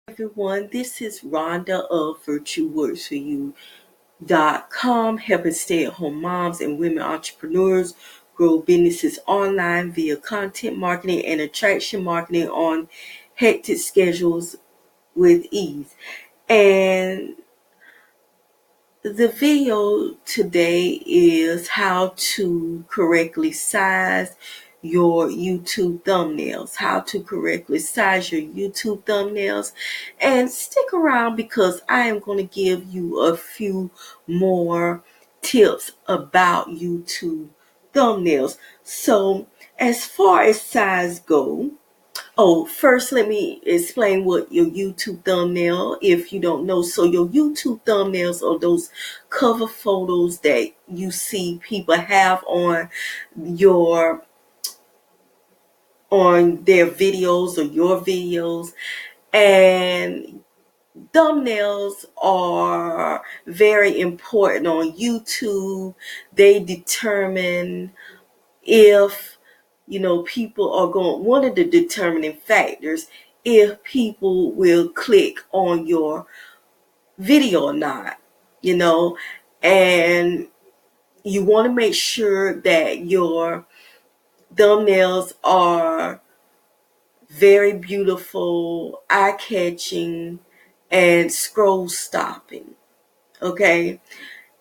Everyone, this is Rhonda of Virtu helping stay-at-home moms and women entrepreneurs grow businesses online via content marketing and attraction marketing on hectic schedules with ease. And the video today is how to correctly size your YouTube thumbnails, and stick around because I am going to give you a few more tips about YouTube thumbnails. So as far as size go, first let me explain what your YouTube thumbnail, if you don't know. So your YouTube thumbnails are those cover photos that you see people have on their videos or your videos. And thumbnails are very important on YouTube. They determine if people are going, one of the determining factors, if people will click on your video or not, and you want to make sure that your thumbnails are very beautiful, eye-catching, and scroll stopping. Okay.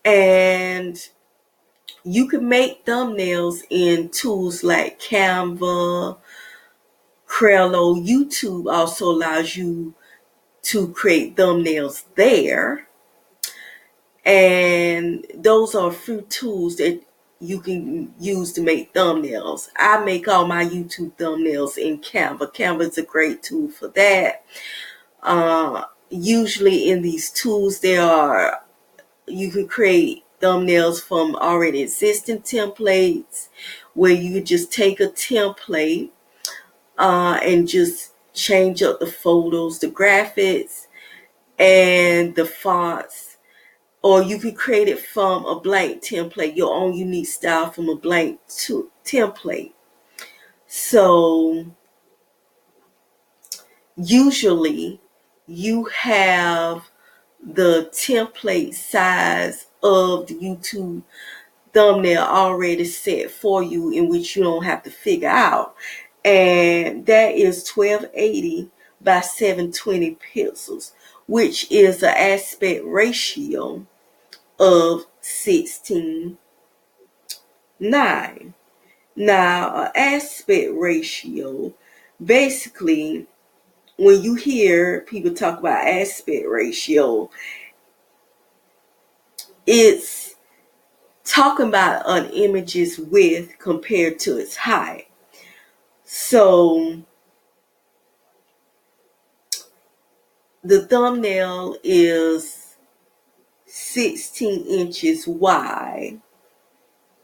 And you can make thumbnails in tools like Canva, Trello. YouTube also allows you to create thumbnails there. And those are a few tools that you can use to make thumbnails. I make all my YouTube thumbnails in Canva. Canva is a great tool for that. Usually in these tools, you can create thumbnails from already existing templates, where you just take a template and just change up the photos, the graphics, and the fonts. Or you can create it from a blank template, your own unique style from a blank template. So usually you have the template size of the YouTube thumbnail already set for you, in which you don't have to figure out. And that is 1280 by 720 pixels, which is an aspect ratio of 16:9. Now, an aspect ratio, basically, when you hear people talk about aspect ratio, it's talking about an image's width compared to its height. So the thumbnail is 16 inches wide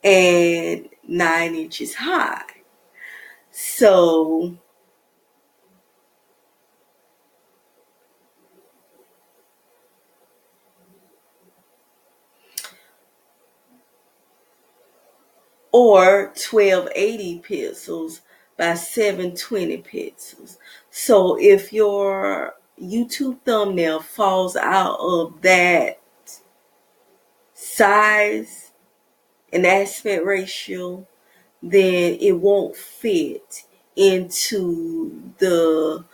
and 9 inches high. So or 1280 pixels by 720 pixels. So if your YouTube thumbnail falls out of that size and aspect ratio, then it won't fit into the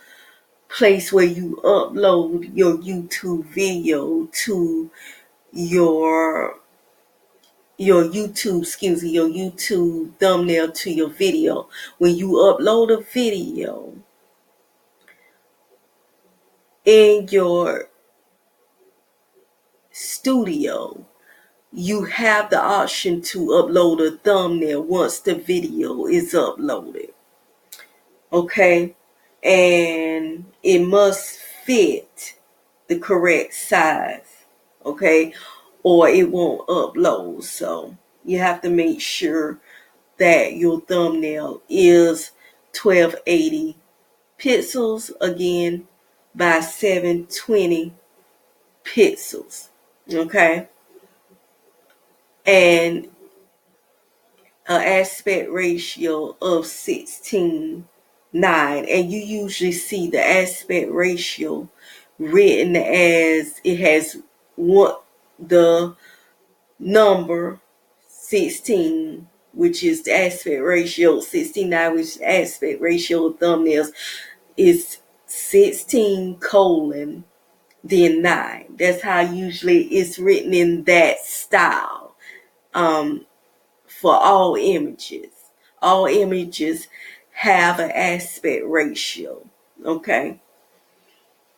place where you upload your YouTube video to your YouTube thumbnail to your video. When you upload a video in your studio, you have the option to upload a thumbnail once the video is uploaded. Okay? And it must fit the correct size. Okay? Or it won't upload. So you have to make sure that your thumbnail is 1280 pixels, again, by 720 pixels. Okay? And an aspect ratio of 16:9. 9, and you usually see the aspect ratio written as it has the number 16, which is the aspect ratio. 69, which is the aspect ratio of thumbnails, is 16 colon then 9. That's how usually it's written in that style. For all images. All images have an aspect ratio, okay?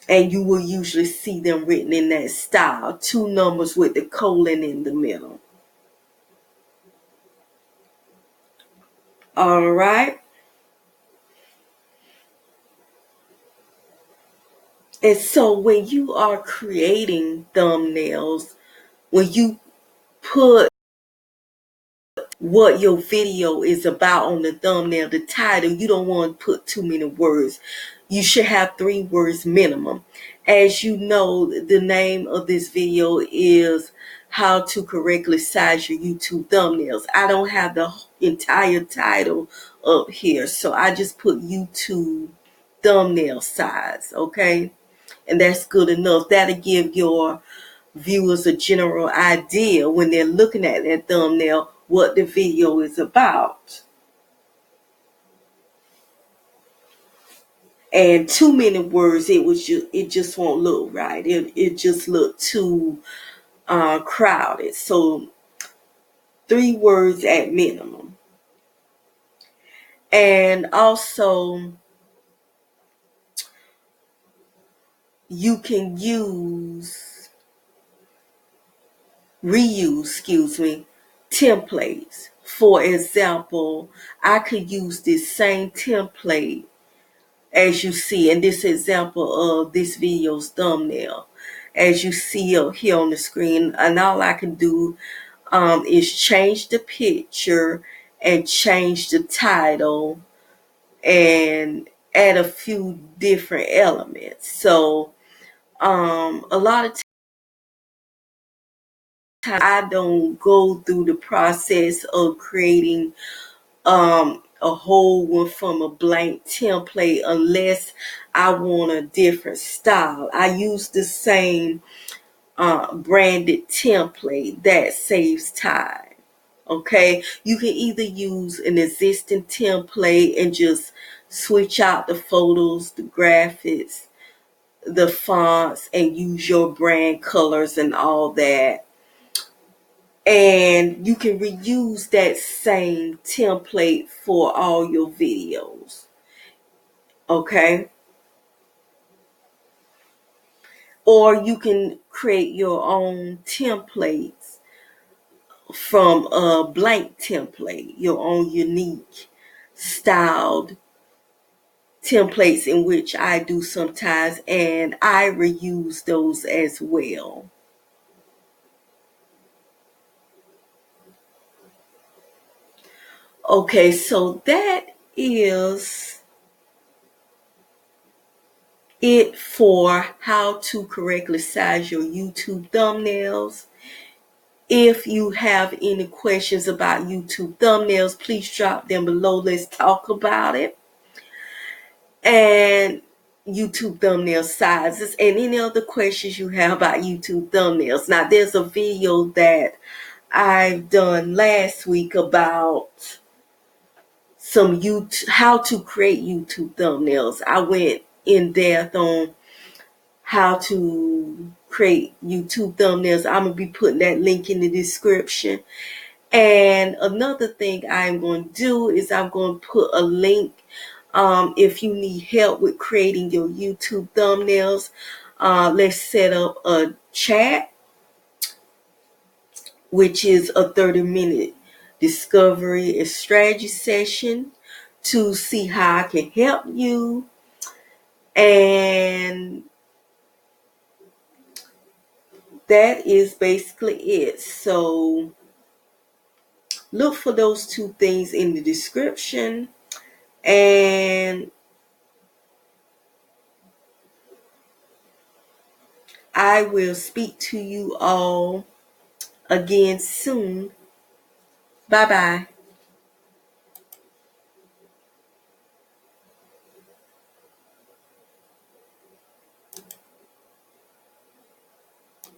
And you will usually see them written in that style. 2 numbers with the colon in the middle. All right. And so when you are creating thumbnails, when you put what your video is about on the thumbnail, the title, you don't want to put too many words. You should have 3 words minimum. As you know, the name of this video is how to correctly size your YouTube thumbnails. I don't have the entire title up here, so I just put YouTube thumbnail size, okay? And that's good enough. That'll give your viewers a general idea when they're looking at that thumbnail what the video is about. And too many words, it just won't look right. It just look too crowded. So 3 words at minimum. And also you can reuse templates. For example, I could use this same template as you see in this example of this video's thumbnail, as you see up here on the screen, and all I can do is change the picture and change the title and add a few different elements. So a lot of times I don't go through the process of creating a whole one from a blank template unless I want a different style. I use the same branded template. That saves time. Okay, you can either use an existing template and just switch out the photos, the graphics, the fonts, and use your brand colors and all that. And you can reuse that same template for all your videos. Okay? Or you can create your own templates from a blank template, your own unique styled templates, in which I do sometimes, and I reuse those as well. Okay, so that is it for how to correctly size your YouTube thumbnails. If you have any questions about YouTube thumbnails, please drop them below. Let's talk about it. And YouTube thumbnail sizes and any other questions you have about YouTube thumbnails. Now, there's a video that I've done last week about how to create YouTube thumbnails. I went in depth on how to create YouTube thumbnails. I'm going to be putting that link in the description. And another thing I'm going to do is I'm going to put a link if you need help with creating your YouTube thumbnails. Let's set up a chat, which is a 30-minute discovery and strategy session to see how I can help you. And that is basically it. So look for those 2 things in the description, and I will speak to you all again soon. Bye-bye.